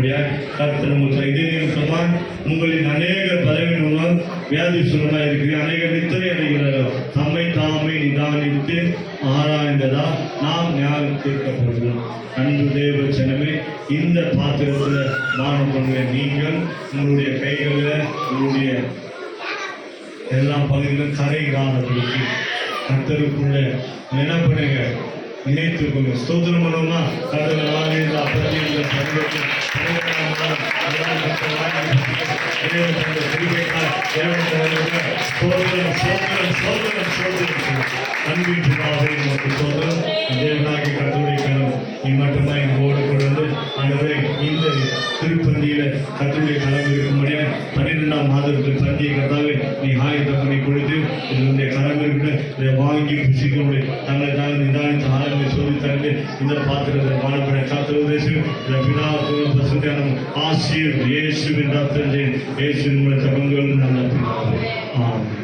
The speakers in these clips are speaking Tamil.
முடியாது. கர்த்தர் நமக்கு இதே நிமித்தமாக உங்களின் அநேகர் பலவீனமாக வியாதி சுகமாக இருக்குது, அநேகர் நித்திரை அடைகிறார்கள். தம்மை தாமே நிதானித்து ஆராய்ந்ததா நாம் ஞானம் தீர்க்கப்படுவோம். அன்பு தேவ ஜனமே, இந்த பாத்திரத்தில் தானம் பண்ணுங்க. நீங்கள் உங்களுடைய கைகளில் உங்களுடைய எல்லா பகுதிகளும் கரை காணப்படுது. கர்த்தருக்குள்ள என்ன பண்ணுங்க, நினைத்துக்கொண்டு ஸ்தோத்திரம் பண்ணோம்னா கடவுள் நாளில் அப்பத்தி அன்பின் பிதாவே நமக்கு சோதரம் தேவனாகி கர்த்தருடைய கரம் நீ மட்டுமா எங்களோடு கொண்டு ஆண்டவரே இந்த திருப்பந்தியில கர்த்தருடைய கரம் இருக்கும்படியா 12ஆம் மாதத்தில் பந்தியை கர்த்தாவே நீ ஆயத்தம் பண்ணி கொடுத்து இதனுடைய கரம் இருக்கு, இதை வாங்கி புசிக்க தங்களை தான் நிதானித்து ஆரம்பி சொல்லி தந்து இந்த பாத்திரத்தை காணப்பட கர்த்தருடைய இந்த பிதா பசுக்கான ஆசிரியர் இயேசுவின் ரத்தத்தை இயேசுவின் ஜபங்களும் நல்ல பிதாவே. ஆமென்.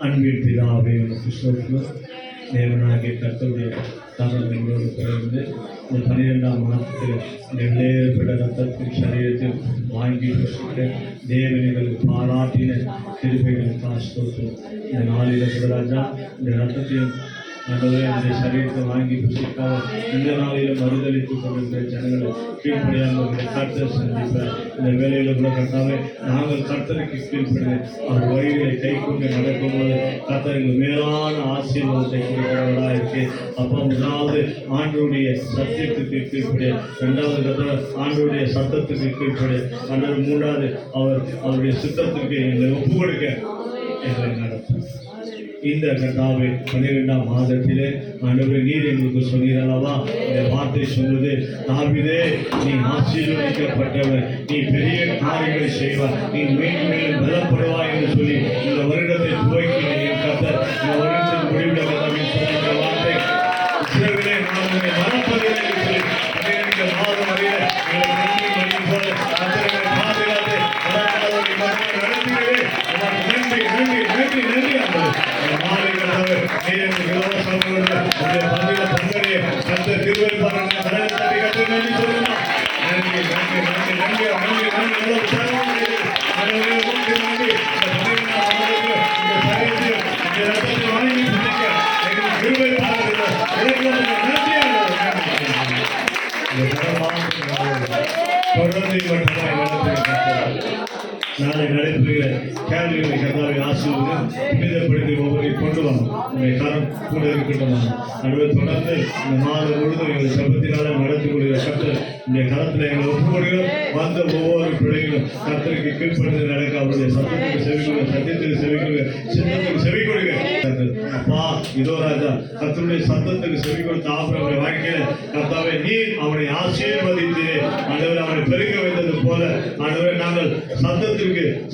அன்பின் பிதாவே உனக்கு ஸ்தோத்திரம். தேவனாகிய கர்த்தருடைய தாகம் எங்களோடு பிறந்து இந்த 12ஆம் மாதத்தில் வெவ்வேறுபட்ட ரத்தத்தின் சரீரத்தில் வாங்கி வசிக்க தேவனைகளுக்கு பாராட்டின திருப்பைகளுக்கு ஸ்தோத்திரம். இந்த நாளில் சிவராஜா இந்த ரத்தத்தையும் இந்த சரீரத்தை வாங்கி புசிக்காம இந்த நாளில் மறுதளித்துக் கொண்டிருக்கிற ஜனங்களை கீழ்ப்படியாமல் கர்த்தர் சந்திப்ப இந்த வேலையில கூட கட்டாமல் நாங்கள் கர்த்தருக்கு கீழ்ப்படுங்க அவர் வழிகளை கை கொண்டு நடக்கும்போது கர்த்தர் எங்கள் மேலான ஆசீர்வாதத்தை கொடுக்கிறவர்களா இருக்கு. அப்போ முதலாவது ஆண்டவருடைய சத்தியத்துக்கு கீழ்ப்படிய, இரண்டாவது கர்த்தர் ஆண்டவருடைய சத்தத்துக்கு கீழ்ப்படிய, அல்லது மூன்றாவது அவருடைய சித்தத்துக்கு எங்களை ஒப்பு கொடுக்க எங்களை நடத்தும். இந்த கர்த்தாவே 12ஆம் மாதத்திலே ஆண்டவரே நீர் எங்களுக்கு சொன்னீரல்லவா, இந்த வார்த்தை சொல்வது தாவீதே நீ ஆசீர்வதிக்கப்பட்டவர், நீ பெரிய காரியங்களை செய்வார், நீ மேலும் மேலும் பலப்படுவாய் என்று சொல்லி இந்த வருடத்தை துவக்கி கர்த்தர் இந்த வருடத்தின் முடிவிட கர்த்தாவே சொன்ன வார்த்தை இஸ்ரவேலே நான் உன்னை மறப்பதில்லை என்று சொல்லி 12 மாதம் வரையில நன்றி மணி போல கர்த்தரை பாதுகாத்து நடத்தினவே நன்றி நன்றி நன்றி நன்றி ஆண்டவரே. நாளை நடைபெறுகிற கேள்விகளை கர்த்தாவை ஆசீர்வதித்து புனிதப்படுத்தி ஒவ்வொரு கொண்டு வாங்க. உங்களுடைய கரம் கூட இருக்கட்டும். நடுவே தொடர்ந்து இந்த மாதம் முழுதும் எங்களை சபத்தினால நடத்தி கொள்கிற கர்த்தர் இந்த கரத்தில் எங்களை ஒப்புக்கொள்கிறோம். வந்த ஒவ்வொரு பிள்ளைகளும் கர்த்தருக்கு கீழ்ப்படுத்தி நடக்க அவருடைய சத்தத்துக்கு செவிக்கொள்க, சத்தியத்துக்கு செவிக்கொள்க, சின்னத்துக்கு செவிக்கொள்க. அப்பா இதோ ராஜா கர்த்தருடைய சத்தத்துக்கு செவி கொடுத்த ஆபிரகாமுடைய வாழ்க்கையில கர்த்தாவே நீர் அவனை ஆசீர்வதித்து ஆண்டவரே அவனை பெருக்க வைத்தது போல ஆண்டவரே நாங்கள்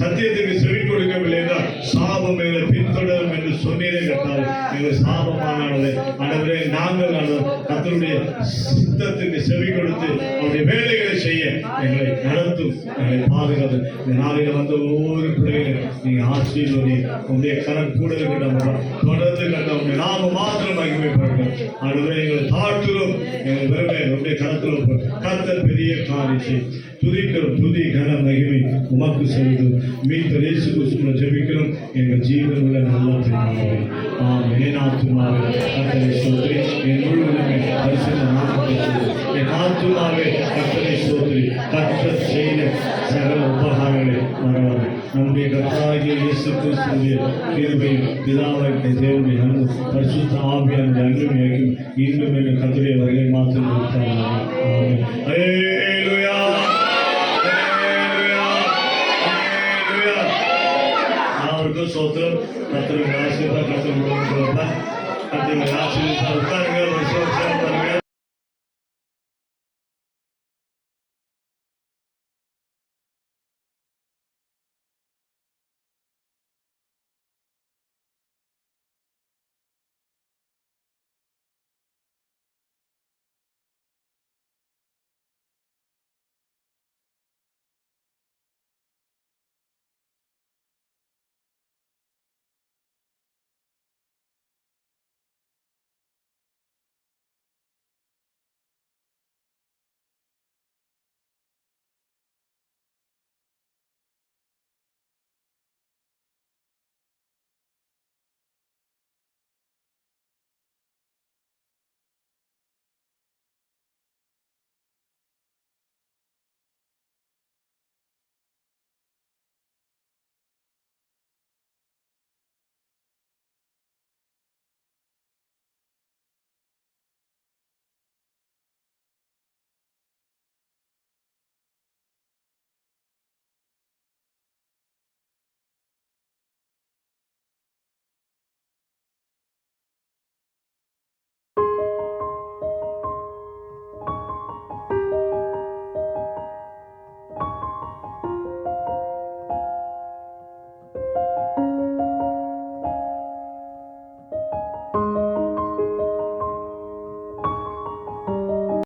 சத்தியத்திற்கு செவி கொடுக்கவில்லை என்றால் சாபம் எங்களை பின்தொடரும் என்று சொன்னீரே கர்த்தாவே. எங்கள் சாபமானது ஆண்டவரே நாங்கள் கர்த்தருடைய சித்தத்துக்கு செவி கொடுத்து அவருடைய வேலைகளை செய்ய எங்களை நடத்தும், எங்களை பாதுகாத்து. இந்த நாளில் வந்த ஒவ்வொரு பிள்ளைகளும் நீங்க ஆசீர்வதி உங்களுடைய கரம் கூட இருக்கட்டும். தொடர்ந்து கட்ட உங்களுடைய நாம மாத்திரம் மகிமைப்படும். ஆண்டவரே எங்களை தாழ்த்துறோம், எங்கள் விரும்பை உங்களுடைய கரத்தில் கர்த்தர் பெரிய காரியம் துதிக்கிறோம். துதி கன மகிமை உமக்கு செலுத்தும். மீட்பர் இயேசு கிறிஸ்துவின் ஜெபிக்கிறோம் எங்கள் ஜீவன் உள்ள நல்ல பிதாவே. ஆமென். ஆத்துமாவே கர்த்தரை ஸ்தோத்திரி, என் முழு உள்ளமே பரிசுத்த நாமத்தை ஸ்தோத்திரி. என் ஆத்துமாவே கர்த்தரை ஸ்தோத்திரி. கர்த்தர் செய்த சகல உபகாரங்களை மறவாதே. நம்முடைய கர்த்தராகிய இயேசு கிறிஸ்துவின் கிருபையும் பிதாவாகிய தேவனுடைய அன்பும் பரிசுத்த ஆவியானவருடைய அன்பும் இன்னும் என்ற கர்த்தருடைய வருகை மாத்திரம் இருக்கிறார்கள். ஆமென். அல்லேலூயா. சோத்திரம் கர்த்தருடைய ஆசீர்வாதம் கர்த்தருடைய ஆசீர்வாதம் உட்காருங்க.